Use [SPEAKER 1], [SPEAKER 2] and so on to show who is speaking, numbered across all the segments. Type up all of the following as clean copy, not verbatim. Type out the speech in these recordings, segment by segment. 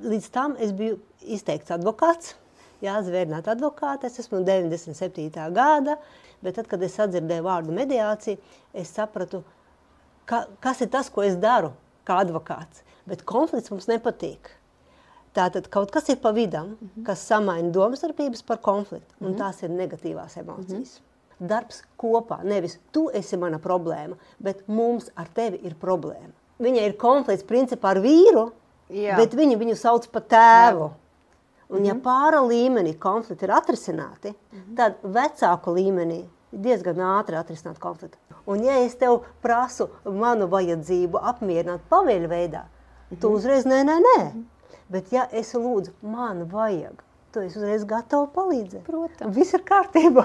[SPEAKER 1] līdz tam es biju izteikts advokāts, zvērnāta advokāte, es esmu 97. gada, bet tad, kad es sadzirdēju vārdu mediācija, es sapratu, kas ir tas, ko es daru kā advokāts. Bet konflikts mums nepatīk. Tātad kaut kas ir pa vidam, kas samaina domstarpības par konfliktu, un tās ir negatīvās emocijas. Darbs kopā, nevis tu esi mana problēma, bet mums ar tevi ir problēma. Viņai ir konflikts principā ar vīru, bet viņu sauc par tēvu. Un ja pāra līmenī konflikti ir atrisināti, tad vecāku līmenī diezgan ātri atrisināt konfliktu. Un ja es tev prasu manu vajadzību apmierināt pavēļu veidā, tu uzreiz nē. Bet ja es lūdzu, man vajag, tu esi uzreiz gatava palīdzēt.
[SPEAKER 2] Protams.
[SPEAKER 1] Viss ir kārtībā.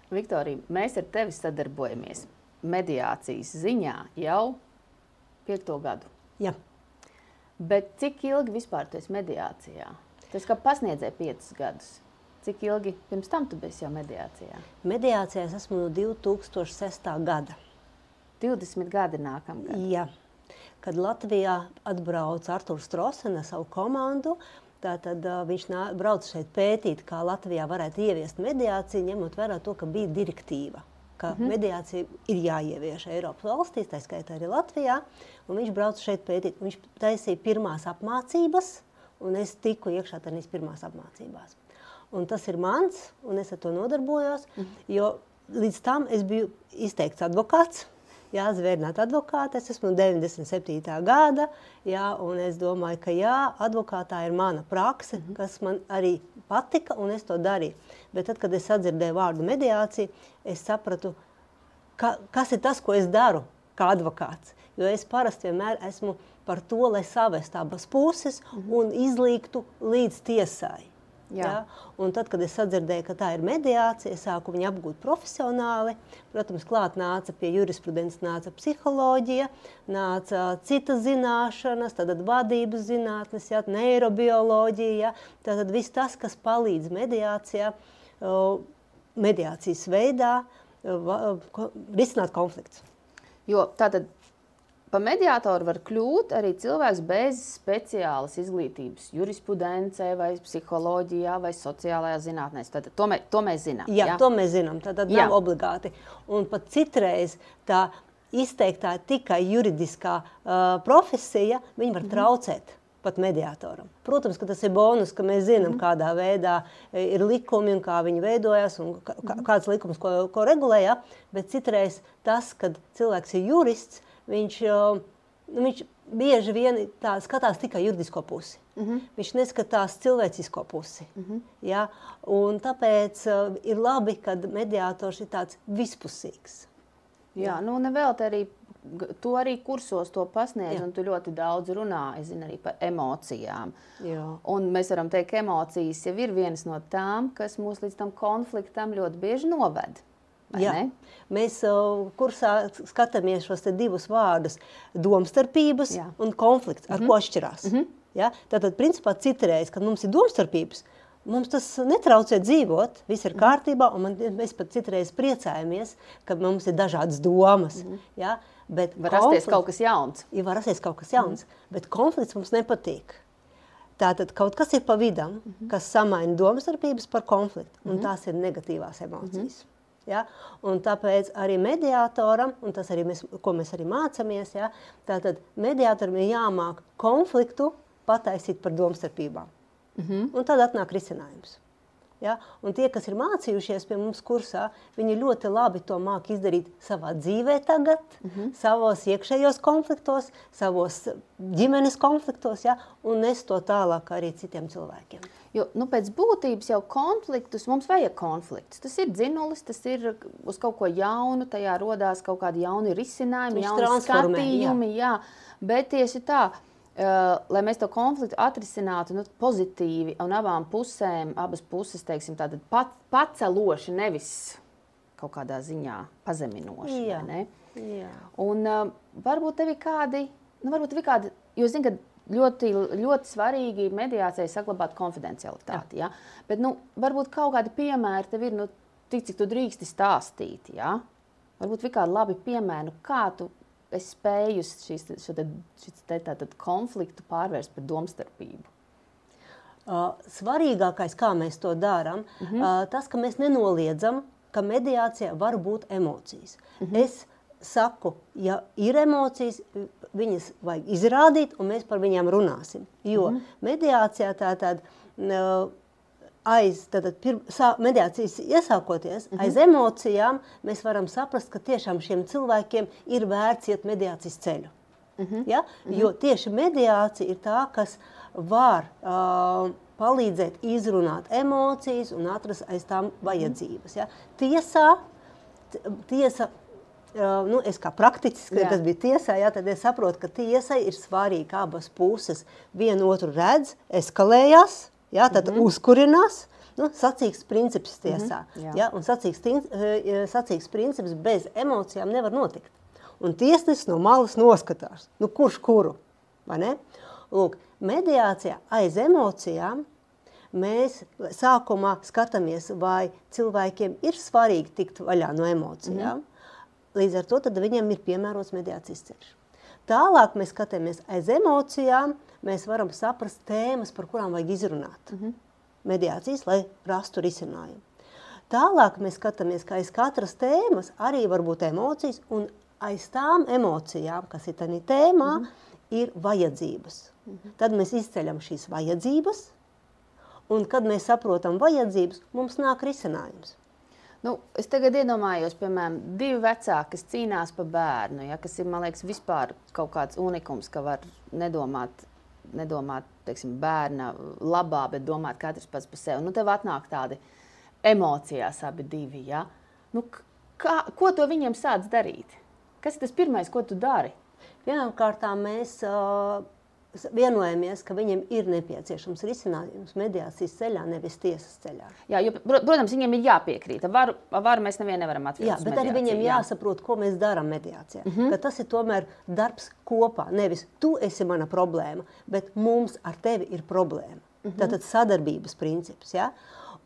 [SPEAKER 2] Viktorija, mēs ar tevi sadarbojamies mediācijas ziņā jau 5. gadu.
[SPEAKER 1] Jā.
[SPEAKER 2] Bet cik ilgi vispār tu esi mediācijā? Tas kā pasniedzēja 5 gadus. Cik ilgi pirms tam tu biji jau mediācijā?
[SPEAKER 1] Mediācijā es esmu no 2006. gada.
[SPEAKER 2] 20 gadi nākamgad.
[SPEAKER 1] Jā. Kad Latvijā atbrauca Arturs Strosen ar savu komandu, tātad viņš brauca šeit pētīt, kā Latvijā varētu ieviest mediāciju, ņemot vērā to, ka bija direktīva, ka mediācija ir jāievieš Eiropas valstīs, tā skaitā arī Latvijā, un viņš brauca šeit pētīt. Viņš taisīja pirmās apmācības, un es tiku iekšā tādīs pirmās apmācībās. Un tas ir mans, un es ar to nodarbojos, jo līdz tam es biju izteikts advokāts, zvērnāta advokāte, es esmu 97. gada, un es domāju, ka advokātā ir mana prakse, kas man arī patika, un es to darīju. Bet tad, kad es sadzirdēju vārdu mediācija, es sapratu, kas ir tas, ko es daru kā advokāts. Jo es parasti vienmēr esmu par to, lai savestu abas puses un izlīgtu līdz tiesai. Ja? Un tad, kad es sadzirdēju, ka tā ir mediācija, es sāku viņu apgūt profesionāli. Protams, klāt nāca pie jurisprudences, nāca psiholoģija, nāca citas zināšanas, tātad vadības zinātnes, neirobioloģija, tātad viss tas, kas palīdz mediācijā, mediācijas veidā risināt konflikts.
[SPEAKER 2] Jo tātad pa mediātoru var kļūt arī cilvēks bez speciālas izglītības, jurisprudencē vai psiholoģijā vai sociālajā zinātnē. Tātad to mēs zinām.
[SPEAKER 1] Jā, to mēs zinām. Tātad nav obligāti. Un pat citreiz tā izteiktā tikai juridiskā profesija, viņi var traucēt pat mediātoram. Protams, ka tas ir bonus, ka mēs zinām, kādā veidā ir likumi un kā viņi veidojas un kāds likums, ko regulē, bet citreiz tas, kad cilvēks ir jurists, viņš bieži vien skatās tikai juridisko pusi. Viņš neskatās cilvēcisko pusi. Ja? Un tāpēc ir labi, kad mediātors ir tāds vispusīgs.
[SPEAKER 2] Jā, nevēlt arī, tu arī kursos to pasniedz, un tu ļoti daudz runā, es zinu arī par emocijām.
[SPEAKER 1] Jā. Un
[SPEAKER 2] mēs varam teikt, ka emocijas jau ir vienas no tām, kas mūs līdz tam konfliktam ļoti bieži noved.
[SPEAKER 1] Jā. Mēs kursā skatāmies šos te divus vārdus – domstarpības un konflikts, ar ko atšķirās. Ja? Tātad, principā, citreiz, kad mums ir domstarpības, mums tas netraucē dzīvot, viss ir kārtībā, un mēs pat citreiz priecājamies, ka mums ir dažādas domas. Ja? Bet
[SPEAKER 2] var rasties kaut kas jauns.
[SPEAKER 1] Ja, var rasties kaut kas jauns, bet konflikts mums nepatīk. Tātad kaut kas ir pa vidam, kas samaina domstarpības par konfliktu, un tās ir negatīvās emocijas. Ja? Un tāpēc arī mediātoram, un tas arī ko mēs arī mācāmies, tātad mediātoram ir jāmāk konfliktu pataisīt par domstarpībām. Un tad atnāk risinājums. Ja? Un tie, kas ir mācījušies pie mums kursā, viņi ļoti labi to māk izdarīt savā dzīvē tagad, savos iekšējos konfliktos, savos ģimenes konfliktos, un nes to tālāk arī citiem cilvēkiem.
[SPEAKER 2] Jo, pēc būtības jau konfliktus, mums vajag konfliktus. Tas ir dzinulis, tas ir uz kaut ko jaunu, tajā rodās kaut kādi jauni risinājumi, jauni skatījumi, bet tieši tā, lai mēs to konfliktu atrisinātu pozitīvi un abas puses, teiksim, tātad paceloši, nevis kaut kādā ziņā pazeminoši, vai ne?
[SPEAKER 1] Jā.
[SPEAKER 2] Un varbūt tev ir kādi, jo es zinu, ka ļoti svarīgi mediācijai saglabāt konfidencialitāti, bet varbūt kaut kādi piemēri tev ir, cik tu drīksti stāstīt, Varbūt ir kādi labi piemēri, kā tu es spēju šo konfliktu pārvērst par domstarpību.
[SPEAKER 1] Svarīgākais, kā mēs to darām, tas, ka mēs nenoliedzam, ka mediācijā var būt emocijas. Es saku, ja ir emocijas, viņas vajag izrādīt, un mēs par viņām runāsim. Jo mediācijā mediācijas iesākoties, aiz emocijām mēs varam saprast, ka tiešām šiem cilvēkiem ir vērts iet mediācijas ceļu. Ja? Jo tieši mediācija ir tā, kas var palīdzēt izrunāt emocijas un atrast aiz tām vajadzības. Ja? Tiesa, es kā praktiķis, kas bija tiesā, tad es saprotu, ka tiesai ir svarīgi, ka abas puses vienu otru redz, eskalējās, tad uzkurinās. Sacīgs princips tiesā. Ja? Un sacīgs princips bez emocijām nevar notikt. Un tiesnesis no malas noskatās. Kurš kuru? Vai ne? Lūk, mediācijā aiz emocijām mēs sākumā skatāmies, vai cilvēkiem ir svarīgi tikt vaļā no emocijām. Līdz ar to tad viņiem ir piemērots mediācijas ceļš. Tālāk mēs skatāmies aiz emocijām, mēs varam saprast tēmas, par kurām vajag izrunāt. Mediācijas, lai rastu risinājumu. Tālāk mēs skatāmies, ka aiz katras tēmas arī var būt emocijas, un aiz tām emocijām, kas ir tādā tēmā, ir vajadzības. Tad mēs izceļam šīs vajadzības, un kad mēs saprotam vajadzības, mums nāk risinājums.
[SPEAKER 2] Es tagad iedomājos, piemēram, 2 vecāki, kas cīnās par bērnu, kas ir, man liekas, vispār kaut kāds unikums, ka var nedomāt, teiksim, bērna labā, bet domāt katrs pats par sevi. Tev atnāk tādi emocijās abi divi, ja? Ko to viņiem sāc darīt? Kas ir tas pirmais, ko tu dari?
[SPEAKER 1] Pirmkārt, mēs vienojamies, ka viņiem ir nepieciešams risinājums mediācijas ceļā, nevis tiesas ceļā.
[SPEAKER 2] Jā, jo, protams, viņiem ir jāpiekrīt. Ar varu mēs nevienu nevaram atvērt uz mediāciju.
[SPEAKER 1] Bet arī viņiem jāsaprot, ko mēs darām mediācijā. Ka tas ir tomēr darbs kopā. Nevis tu esi mana problēma, bet mums ar tevi ir problēma. Tātad sadarbības princips. Ja?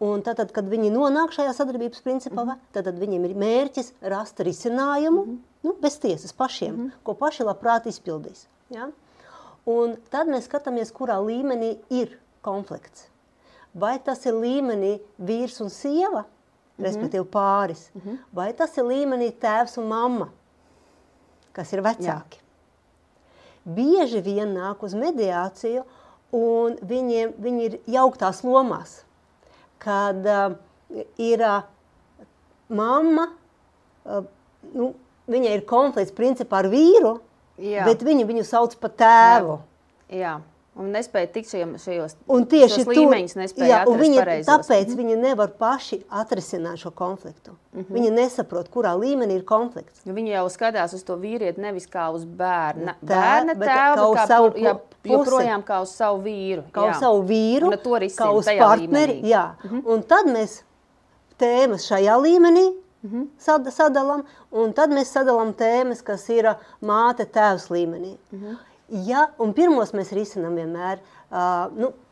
[SPEAKER 1] Un tātad, kad viņi nonāk šajā sadarbības principā, tad viņiem ir mērķis rast risinājumu, bez tiesas pašiem, ko paši labprāt izpildīs. Ja? Un tad mēs skatāmies, kurā līmenī ir konflikts. Vai tas ir līmenī vīrs un sieva, respektīvi pāris, vai tas ir līmenī tēvs un mamma, kas ir vecāki. Bieži vien nāk uz mediāciju, un viņi ir jauktās lomās, kad ir mamma, viņai ir konflikts principā ar vīru, bet viņu sauc par tēvu.
[SPEAKER 2] Jā, un nespēja tikt šajos
[SPEAKER 1] līmeņus, nespēja atrast pareizos. Tāpēc viņi nevar paši atrisināt šo konfliktu. Viņi nesaprot, kurā līmenī ir konflikts.
[SPEAKER 2] Viņi jau skatās uz to vīrieti nevis kā uz bērna tēvu, joprojām kā uz savu vīru.
[SPEAKER 1] Kā uz savu vīru, kā uz partneri. Jā. Un tad mēs tēmas šajā līmenī sadalam, un tad mēs sadalām tēmas, kas ir māte tēvs līmenī. Ja, un pirmos mēs risinām vienmēr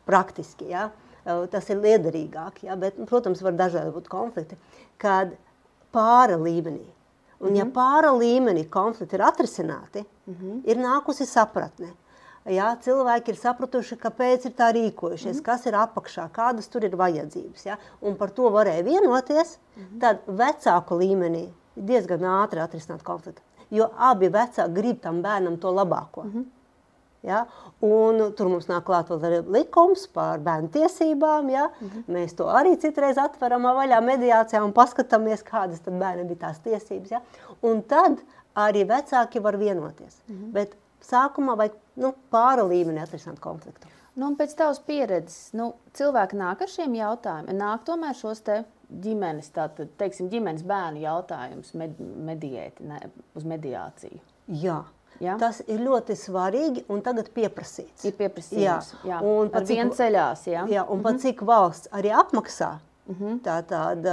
[SPEAKER 1] praktiski, ja, tas ir liederīgāk, ja, bet, protams, var dažādi būt konflikti, kad pāra līmenī. Un ja pāra līmenī konflikti ir atrisināti, ir nākusi sapratne. Ja, cilvēki ir sapratuši, kāpēc ir tā rīkojušies, kas ir apakšā, kādas tur ir vajadzības. Ja, un par to varēja vienoties, tad vecāku līmenī diezgan ātri atrisināt konfliktu. Jo abi vecāki grib tam bērnam to labāko. Ja, un tur mums nāk klāt vēl likums par bērnu tiesībām. Ja. Mēs to arī citreiz atveram vaļā mediācijā un paskatāmies, kādas tad bērnam bija tās tiesības. Ja. Un tad arī vecāki var vienoties. Bet sākumā vajag pāra līmenī atrisināt konfliktu.
[SPEAKER 2] Un pēc tavas pieredzes, cilvēki nāk ar šiem jautājumiem, nāk tomēr šos te ģimenes, teiksim, ģimenes bērnu jautājumus mediēt uz mediāciju.
[SPEAKER 1] Jā. Tas ir ļoti svarīgi un tagad pieprasīts.
[SPEAKER 2] Ir pieprasījums, jā. Ar vienu ceļās, jā. Jā,
[SPEAKER 1] un pat cik valsts arī apmaksā tātad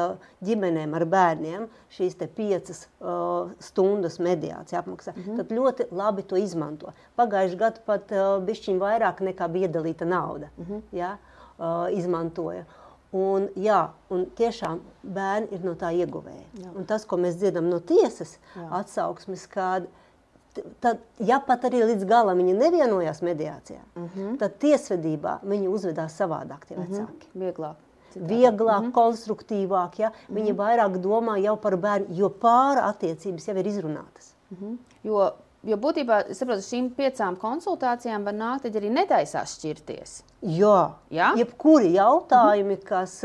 [SPEAKER 1] ģimenēm ar bērniem šīs te 5 stundas mediācija apmaksā, tad ļoti labi to izmanto. Pagājuši gadu pat bišķiņ vairāk nekā bija iedalīta nauda, izmantoja. Un tiešām bērni ir no tā ieguvēji. Un tas, ko mēs dzirdam no tiesas atsauksmes, kad tad, ja pat arī līdz galam viņi nevienojās mediācijā, tad tiesvedībā viņi uzvedās savādāk tie vecāki. Vieglāk, konstruktīvāk, ja? Viņi vairāk domā jau par bērnu, jo pāra attiecības jau ir izrunātas.
[SPEAKER 2] Jo būtībā, es saprotu, šīm 5 konsultācijām var nākt, tad arī netaisās šķirties.
[SPEAKER 1] Jā, jebkuri jautājumi, kas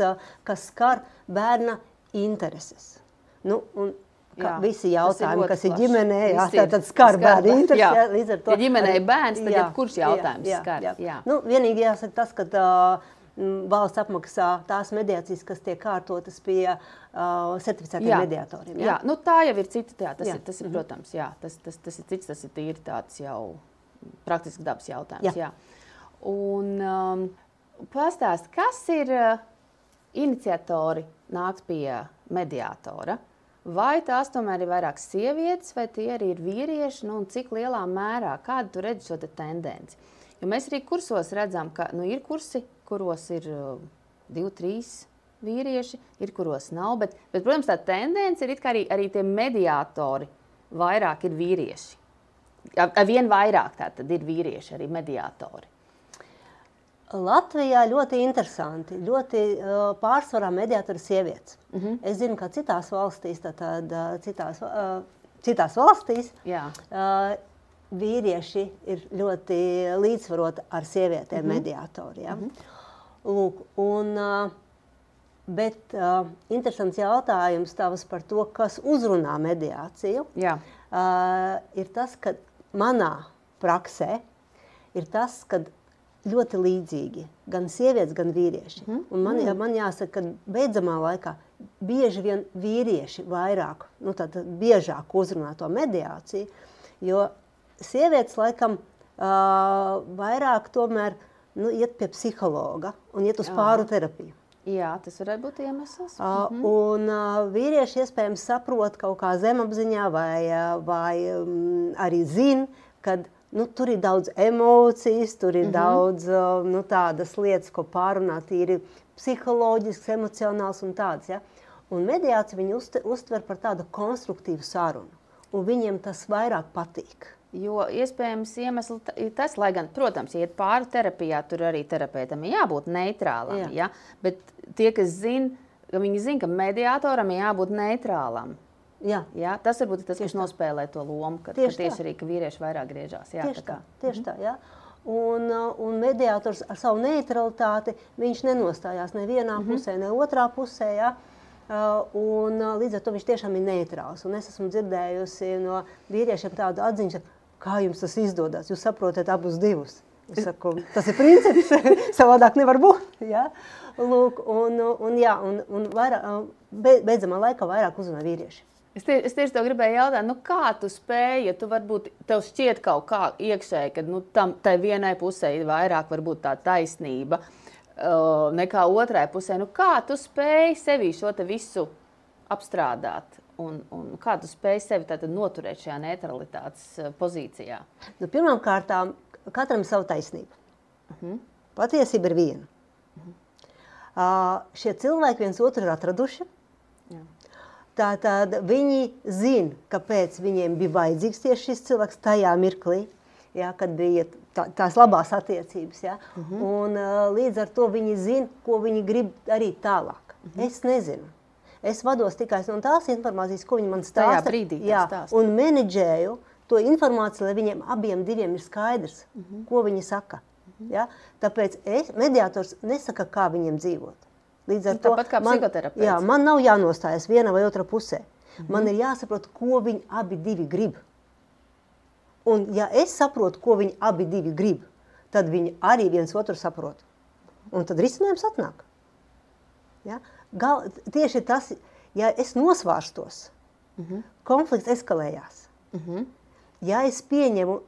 [SPEAKER 1] skar bērna intereses. Nu, un visi jautājumi, kas ir ģimenē, tad skar bērnu intereses. Līdz ar to,
[SPEAKER 2] ja ģimenē ir bērns, tad jebkurš jautājums skar.
[SPEAKER 1] Nu, vienīgi jāsaka tas, ka valsts apmaksā tās mediācijas, kas tiek kārtotas pie certificētiem mediatoriem.
[SPEAKER 2] Jā, nu tā jau ir cita, tas ir, protams, tas ir cits, tas ir tīri tāds jau praktiski dabas jautājums. Jā. Un pastāst, kas ir iniciatori nākt pie mediatora? Vai tās tomēr ir vairāk sievietes, vai tie arī ir vīrieši, nu, un cik lielā mērā, kādu tu redzi šo tendenci? Jo mēs arī kursos redzam, ka ir kursi, kuros ir 2-3 vīrieši, ir kuros nav, bet protams, tā tendence ir kā arī tie mediātori vairāk ir vīrieši. Vien vairāk tātad ir vīrieši, arī mediātori.
[SPEAKER 1] Latvijā ļoti interesanti, ļoti pārsvarā mediātori sievietes. Es zinu, ka citās valstīs, citās valstīs vīrieši ir ļoti līdzsvaroti ar sievietēm mediātori. Ja? Lūk, bet interesants jautājums tavs par to, kas uzrunā mediāciju, ir tas, ka manā praksē ir tas, ka ļoti līdzīgi, gan sievietes, gan vīrieši. Un man jāsaka, ka beidzamā laikā bieži vien vīrieši vairāk, biežāk uzrunā to mediāciju, jo sievietes laikam vairāk tomēr iet pie psihologa un iet uz pāru terapiju.
[SPEAKER 2] Jā, tas varētu būt iemesls.
[SPEAKER 1] Un vīrieši iespējams saprot kaut kā zemapziņā vai arī zina, kad tur ir daudz emocijas, tur ir daudz tādas lietas, ko pārunāt, ir psiholoģisks, emocionāls un tāds. Ja? Un mediāciju viņi uztver par tādu konstruktīvu sarunu. Un viņiem tas vairāk patīk.
[SPEAKER 2] Jo iespējams iemesli ir tas, lai gan, protams, iet pāri terapijā, tur arī terapeitam ir jābūt neitrālam. Ja? Bet tie, kas zina, viņi zina, ka mediātoram ir jābūt neitrālam. Jā, tas varbūt ir tas, kas nospēlē to lomu, ka tieši arī, ka vīrieši vairāk griežās. Jā,
[SPEAKER 1] tieši tā, jā. Un mediātors ar savu neutralitāti, viņš nenostājās nevienā pusē, ne otrā pusē, jā. Un līdz ar to viņš tiešām ir neitrāls. Un es esmu dzirdējusi no vīriešiem tādu atziņu, kā jums tas izdodas, jūs saprotat abus divus. Es saku, tas ir princips, savādāk nevar būt. Ja? Lūk, un beidzamā laikā vairāk uzrunā vīrieši.
[SPEAKER 2] Es tieši tev gribēju jautāt, kā tu spēji, ja tu varbūt tev šķiet kaut kā iekšēji, ka tai vienai pusē ir vairāk varbūt tā taisnība nekā otrai pusē. Kā tu spēji sevi šo te visu apstrādāt un kā tu spēji sevi tātad noturēt šajā neutralitātes pozīcijā?
[SPEAKER 1] Pirmkārt, katram savu taisnību. Patiesība ir viena. Šie cilvēki viens otru ir atraduši. Tātad viņi zina, kāpēc viņiem bija vajadzīgs tieši šis cilvēks tajā mirklī, kad bija tās labās attiecības. Ja? Un līdz ar to viņi zina, ko viņi grib darīt tālāk. Es nezinu. Es vados tikai no tās informācijas, ko viņi man stāsta.
[SPEAKER 2] Tajā brīdī stāsta.
[SPEAKER 1] Un menedžēju to informāciju, lai viņiem abiem diviem ir skaidrs, ko viņi saka. Ja? Tāpēc mediātors nesaka, kā viņiem dzīvot. Līdz ar to
[SPEAKER 2] tāpat kā psihoterapeits.
[SPEAKER 1] Man nav jānostājas viena vai otra pusē. Man ir jāsaprot, ko viņi abi divi grib. Un ja es saprotu, ko viņi abi divi grib, tad viņi arī viens otru saprot. Un tad risinājums atnāk. Ja? Tieši tas, ja es nosvārstos, konflikts eskalējās. Ja es pieņemu,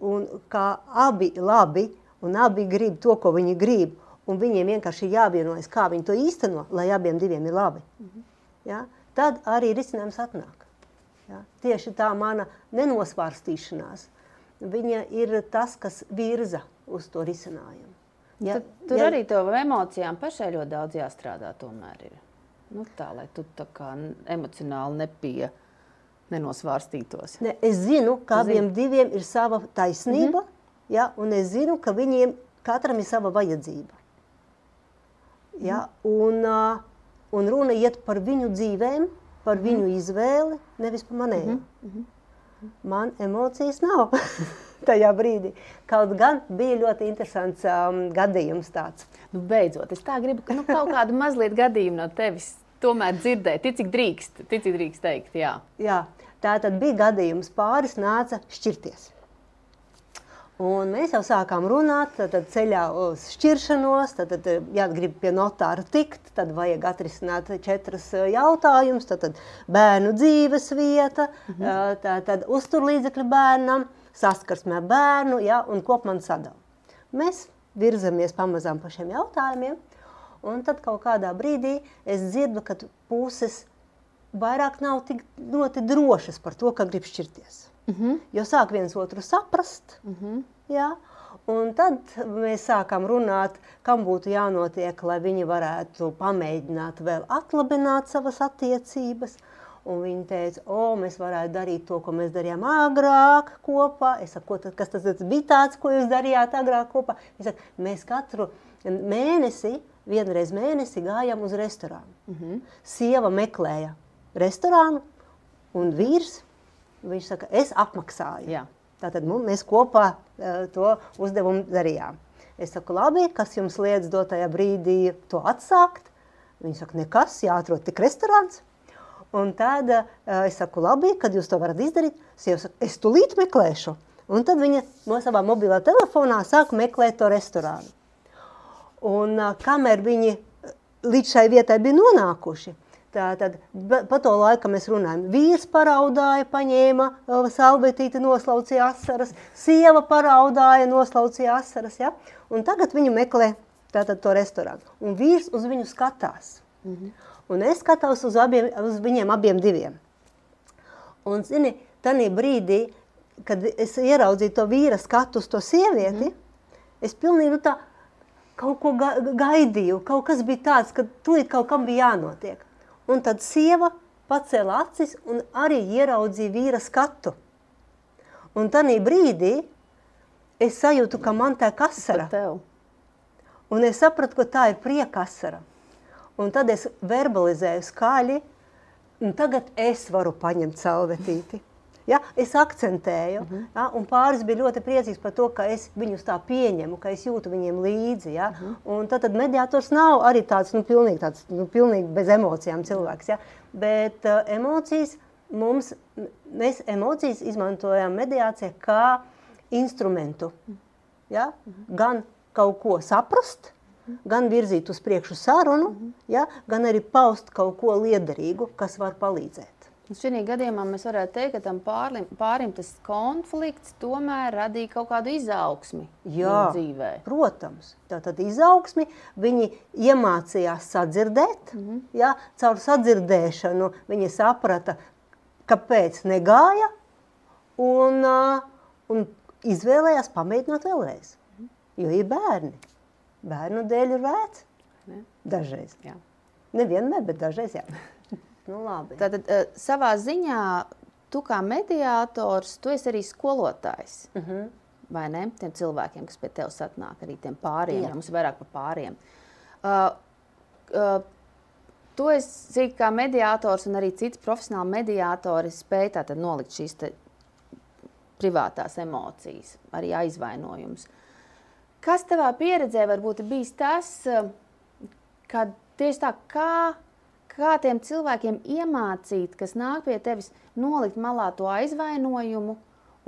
[SPEAKER 1] kā abi labi un abi grib to, ko viņi grib, un viņiem vienkārši jāvienojas, kā viņi to īsteno, lai abiem diviem ir labi. Ja? Tad arī risinājums atnāk. Ja? Tieši tā mana nenosvārstīšanās, viņa ir tas, kas virza uz to risinājumu.
[SPEAKER 2] Ja? Tur arī tev emocijām pašai ļoti daudz jāstrādā tomēr ir. Tā, lai tu tā kā emocionāli nenosvārstītos.
[SPEAKER 1] Ne, es zinu, ka abiem diviem ir sava taisnība, ja, un es zinu, ka viņiem katram ir sava vajadzība. Ja, un runa iet par viņu dzīvēm, par viņu izvēli, nevis par manēju. Man emocijas nav tajā brīdī. Kaut gan bija ļoti interesants gadījums tāds.
[SPEAKER 2] Nu, beidzot, es tā gribu, ka kaut kādu mazliet gadījumu no tevis tomēr dzirdēt. Cik drīkst teikt, jā. Jā,
[SPEAKER 1] tā tad bija gadījums. Pāris nāca šķirties. Un mēs jau sākām runāt, tad ceļā uz šķiršanos, tad ja grib pie notāra tikt, tad vajag atrisināt 4 jautājumus, tad bērnu dzīves vieta, tad uzturlīdzekļu bērnam, saskarsmē bērnu, ja, un kopmanu sadalu. Mēs virzamies pamazām pa šiem jautājumiem, un tad kaut kādā brīdī es dzirdu, ka puses vairāk nav tik ļoti drošas par to, ka grib šķirties. Jo sāk viens otru saprast, jā, un tad mēs sākām runāt, kam būtu jānotiek, lai viņi varētu pamēģināt vēl atlabināt savas attiecības. Un viņi teica, mēs varētu darīt to, ko mēs darījām agrāk kopā. Es saku, kas tas bija tāds, ko jūs darījāt agrāk kopā? Viņi saka, mēs katru mēnesi, vienreiz mēnesi gājām uz restorānu. Sieva meklēja restorānu un vīrs, viņš saka, es apmaksāju.
[SPEAKER 2] Jā.
[SPEAKER 1] Tātad mēs kopā to uzdevumu darījām. Es saku, labi, kas jums liedz dotajā brīdī to atsākt? Viņi saka, nekas, jāatrod tik restorāns. Un tad es saku, labi, kad jūs to varat izdarīt? Sieva saka, es tulīt meklēšu. Un tad viņa no savā mobilā telefonā sāk meklēt to restorānu. Un kamēr viņi līdz šai vietai bija nonākuši, tātad pa to laiku mēs runājam. Vīrs paraudāja, paņēma salvetīti, noslaucīja asaras, sieva paraudāja, noslaucīja asaras, ja? Un tagad viņu meklē tātad to restorānu. Un vīrs uz viņu skatās. Un es skatos uz viņiem abiem diviem. Un, zini, tanī brīdī, kad es ieraudzīju to vīra skatu uz to sievieti, es pilnīgi tā kaut ko gaidīju. Kaut kas bija tāds, ka tūlīt kaut kam bija jānotiek. Un tad sieva pacēla acis un arī ieraudzīja vīra skatu. Un tanī brīdī es sajūtu, ka man tā ir asara. Un es sapratu, ka tā ir prieka asara. Un tad es verbalizēju skaļi, un tagad es varu paņemt salvetīti. Ja? Es akcentēju, ja? Un pāris bija ļoti priecīgs par to, ka es viņus tā pieņemu, ka es jūtu viņiem līdzi. Ja? Un tad mediātors nav arī tāds, pilnīgi bez emocijām cilvēks. Ja? Bet emocijas mēs emocijas izmantojam mediācijā kā instrumentu. Ja? Gan kaut ko saprast, gan virzīt uz priekšu sarunu, ja? Gan arī paust kaut ko liederīgu, kas var palīdzēt.
[SPEAKER 2] Šī gadījumā mēs varētu teikt, ka tam pārim tas konflikts tomēr radīja kaut kādu izaugsmi dzīvē.
[SPEAKER 1] Jā, protams. Tātad izaugsmi, viņi iemācījās sadzirdēt, ja? Caur sadzirdēšanu viņi saprata, kāpēc negāja, un izvēlējās pamēģināt vēlreiz. Jo ir bērni. Bērnu dēļ ir vērts. Dažreiz. Jā. Nevienmēr, bet dažreiz jā. Nu, labi.
[SPEAKER 2] Tātad savā ziņā tu kā mediātors, tu esi arī skolotājs. Vai ne? Tiem cilvēkiem, kas pie tev satnāk, arī tiem pāriem, jo mums ir vairāk par pāriem. Tu esi kā mediātors un arī cits profesionāli mediātori spēj tātad nolikt šīs privātās emocijas, arī aizvainojumus. Kas tavā pieredzē varbūt bijis tas, kad tieši tā kā tiem cilvēkiem iemācīt, kas nāk pie tevis, nolikt malā to aizvainojumu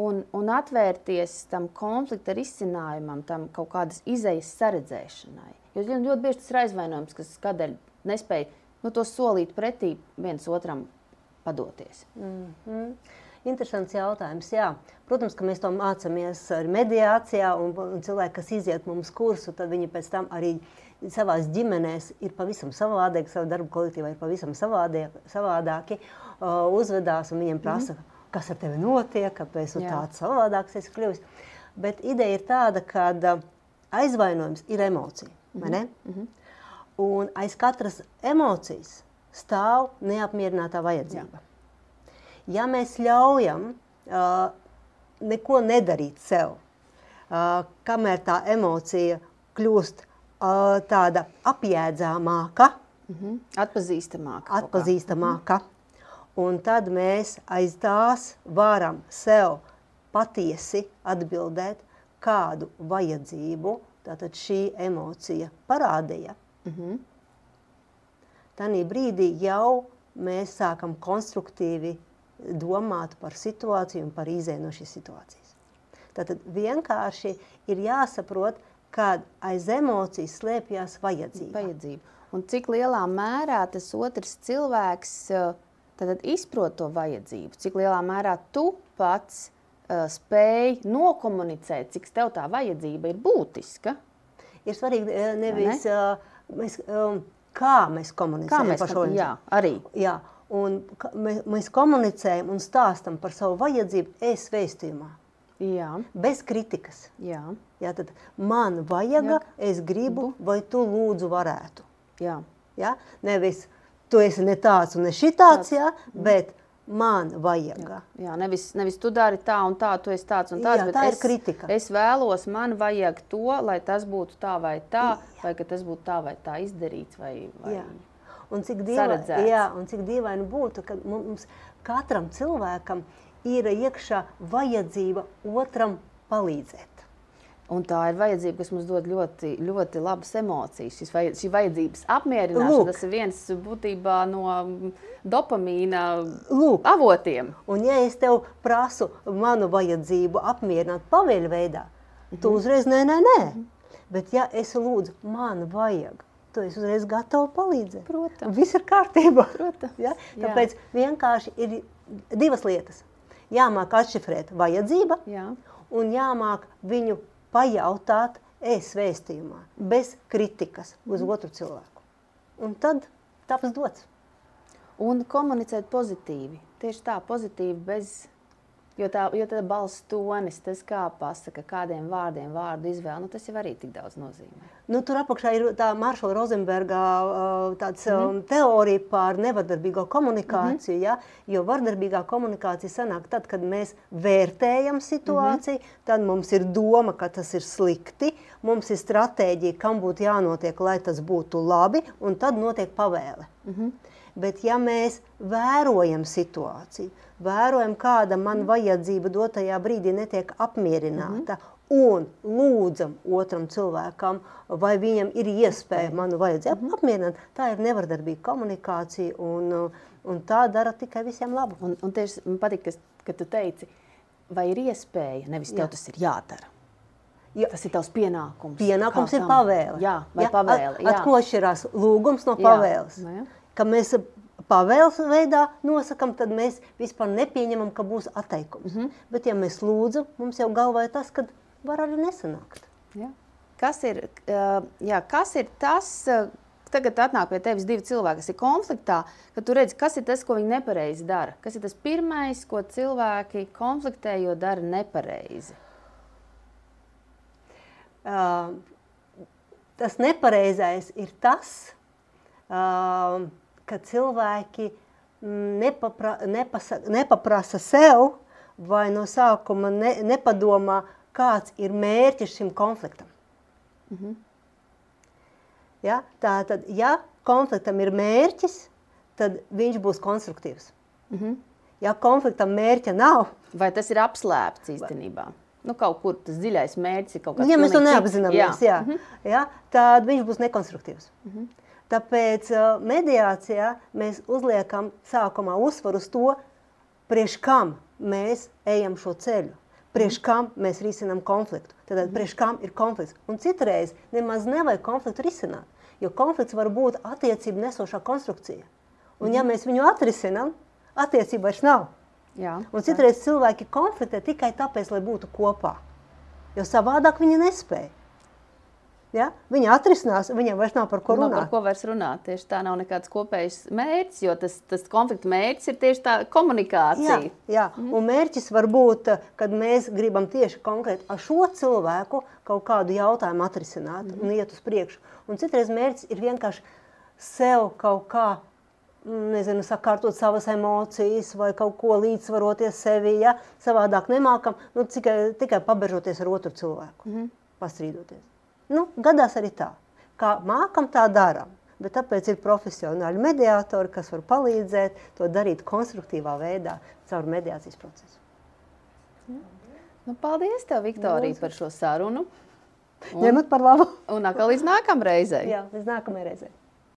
[SPEAKER 2] un atvērties tam konflikta risinājumam, tam kaut kādas izejas saredzēšanai. Jo ļoti bieži tas ir aizvainojums, kas kādēļ nespēja to solīt pretī viens otram padoties.
[SPEAKER 1] Interesants jautājums, jā. Protams, ka mēs to mācāmies ar mediācijā, un cilvēki, kas iziet mums kursu, tad viņi pēc tam arī savās ģimenēs ir pavisam savādāki, savu darbu kolektīvā ir pavisam savādāki, uzvedās un viņiem prasa, kas ar tevi notiek, kāpēc tāds savādāks esi kļuvis. Bet ideja ir tāda, ka aizvainojums ir emocija, vai ne? Un aiz katras emocijas stāv neapmierinātā vajadzība. Ja mēs ļaujam neko nedarīt sev, kamēr tā emocija kļūst tāda apjēdzāmāka, atpazīstamāka, un tad mēs aiz tās varam sev patiesi atbildēt, kādu vajadzību tātad šī emocija parādīja. Tanī brīdī jau mēs sākam konstruktīvi domāt par situāciju un par izēju no šīs situācijas. Tātad vienkārši ir jāsaprot, kad aiz emocijas slēpjas vajadzība.
[SPEAKER 2] Un cik lielā mērā tas otrs cilvēks tātad izprot to vajadzību, cik lielā mērā tu pats spēj nokomunicēt, cik tev tā vajadzība ir būtiska.
[SPEAKER 1] Ir svarīgi nevis kā mēs komunicējam par šo vajadzību.
[SPEAKER 2] Jā, arī.
[SPEAKER 1] Jā, un mēs komunicējam un stāstam par savu vajadzību vēstījumā.
[SPEAKER 2] Jā.
[SPEAKER 1] Bez kritikas.
[SPEAKER 2] Jā.
[SPEAKER 1] Jā, tad man vajaga, es gribu, vai tu lūdzu varētu.
[SPEAKER 2] Jā.
[SPEAKER 1] Jā? Nevis tu esi ne tāds un ne šitāds, jā, bet man vajaga.
[SPEAKER 2] Jā, nevis tu dari tā un tā, tu esi tāds un tāds, bet
[SPEAKER 1] tā ir kritika.
[SPEAKER 2] Es vēlos, man vajag to, lai tas būtu tā vai tā, vai ka tas būtu tā vai tā izdarīts vai
[SPEAKER 1] un cik
[SPEAKER 2] saredzēts.
[SPEAKER 1] Jā, un cik dīvaini būtu, ka mums katram cilvēkam ir iekšā vajadzība otram palīdzēt.
[SPEAKER 2] Un tā ir vajadzība, kas mums dod ļoti, ļoti labas emocijas. Šī vajadzības apmierināšana, tas ir viens būtībā no dopamīna avotiem.
[SPEAKER 1] Un ja es tev prasu manu vajadzību apmierināt pavēļu veidā, tu uzreiz nē. Bet ja es lūdzu, man vajag, tu esi uzreiz gatava palīdzēt.
[SPEAKER 2] Protams.
[SPEAKER 1] Viss ir kārtībā.
[SPEAKER 2] Protams.
[SPEAKER 1] Ja? Tāpēc vienkārši ir divas lietas. Jāmāk atšifrēt vajadzība un jāmāk viņu pajautāt vēstījumā, bez kritikas uz otru cilvēku. Un tad taps dots.
[SPEAKER 2] Un komunicēt pozitīvi. Tieši tā, pozitīvi bez... Jo tā balss tonis, tas kā pasaka, kādiem vārdiem, vārdu izvēle, tas jau arī tik daudz nozīmē.
[SPEAKER 1] Tur apakšā ir tā Maršala Rozenberga tāds teorija par nevardarbīgo komunikāciju, ja? Jo vardarbīgā komunikācija sanāk tad, kad mēs vērtējam situāciju, tad mums ir doma, ka tas ir slikti, mums ir stratēģija, kam būtu jānotiek, lai tas būtu labi, un tad notiek pavēle. Bet ja mēs vērojam situāciju, vērojam, kāda man vajadzība dotajā brīdī netiek apmierināta, un lūdzam otram cilvēkam, vai viņam ir iespēja manu vajadzību apmierināt, tā ir nevardarbīga komunikācija, un tā dara tikai visiem labu.
[SPEAKER 2] Un tieši man patīk, ka tu teici, vai ir iespēja, nevis tev tas ir jādara. Tas ir tavs pienākums.
[SPEAKER 1] Pienākums ir pavēle.
[SPEAKER 2] Jā, vai pavēle.
[SPEAKER 1] At ko atšķirās lūgums no pavēles? Ka mēs pavēles veidā nosakam, tad mēs vispār nepieņemam, ka būs atteikums. Bet ja mēs lūdzam, mums jau galvā ir tas, ka var arī nesanākt.
[SPEAKER 2] Kas ir tas, tagad atnāk pie tevis divi cilvēki, kas ir konfliktā, ka tu redzi, kas ir tas, ko viņi nepareizi dara? Kas ir tas pirmais, ko cilvēki konfliktējot dara nepareizi?
[SPEAKER 1] Tas nepareizais ir tas, ka cilvēki nepaprasa sev vai no sākuma nepadomā, kāds ir mērķis šim konfliktam. Ja? Tātad, ja konfliktam ir mērķis, tad viņš būs konstruktīvs. Ja konfliktam mērķa nav...
[SPEAKER 2] Vai tas ir apslēpts īstenībā? Kaut kur tas dziļais mērķis ir kaut kāds...
[SPEAKER 1] Ja mēs to neapzināmies, tad viņš būs nekonstruktīvs. Tāpēc mediācijā mēs uzliekam sākumā uzsvaru uz to, priekš kam mēs ejam šo ceļu, priekš kam mēs risinām konfliktu. Tad priekš kam ir konflikts. Un citreiz nemaz nevajag konfliktu risināt, jo konflikts var būt attiecību nesošā konstrukcija. Un ja mēs viņu atrisinām, attiecība vairs nav. Un citreiz cilvēki konfliktē tikai tāpēc, lai būtu kopā, jo savādāk viņi nespēja. Ja? Viņa atrisinās, viņam vairs nav par ko runāt.
[SPEAKER 2] Par ko vairs runāt, tieši tā nav nekāds kopējs mērķis, jo tas konflikta mērķis ir tieši tā komunikācija.
[SPEAKER 1] Jā. Un mērķis var būt, kad mēs gribam tieši konkrēti ar šo cilvēku kaut kādu jautājumu atrisināt un iet uz priekšu. Un citreiz mērķis ir vienkārši sev kaut kā nezinu, sakārtot savas emocijas vai kaut ko līdzsvaroties sevi, ja savādāk nemākam, nu, tikai pabežoties ar otru cilvēku, pastrīdoties. Nu, gadās arī tā. Kā mākam, tā daram. Bet tāpēc ir profesionāļi mediātori, kas var palīdzēt to darīt konstruktīvā veidā caur mediācijas procesu.
[SPEAKER 2] Nu, paldies tev, Viktorija, par šo sarunu.
[SPEAKER 1] Ņemat par labu.
[SPEAKER 2] Un atkal līdz nākamreizei.
[SPEAKER 1] Jā, līdz nākamajai reizei.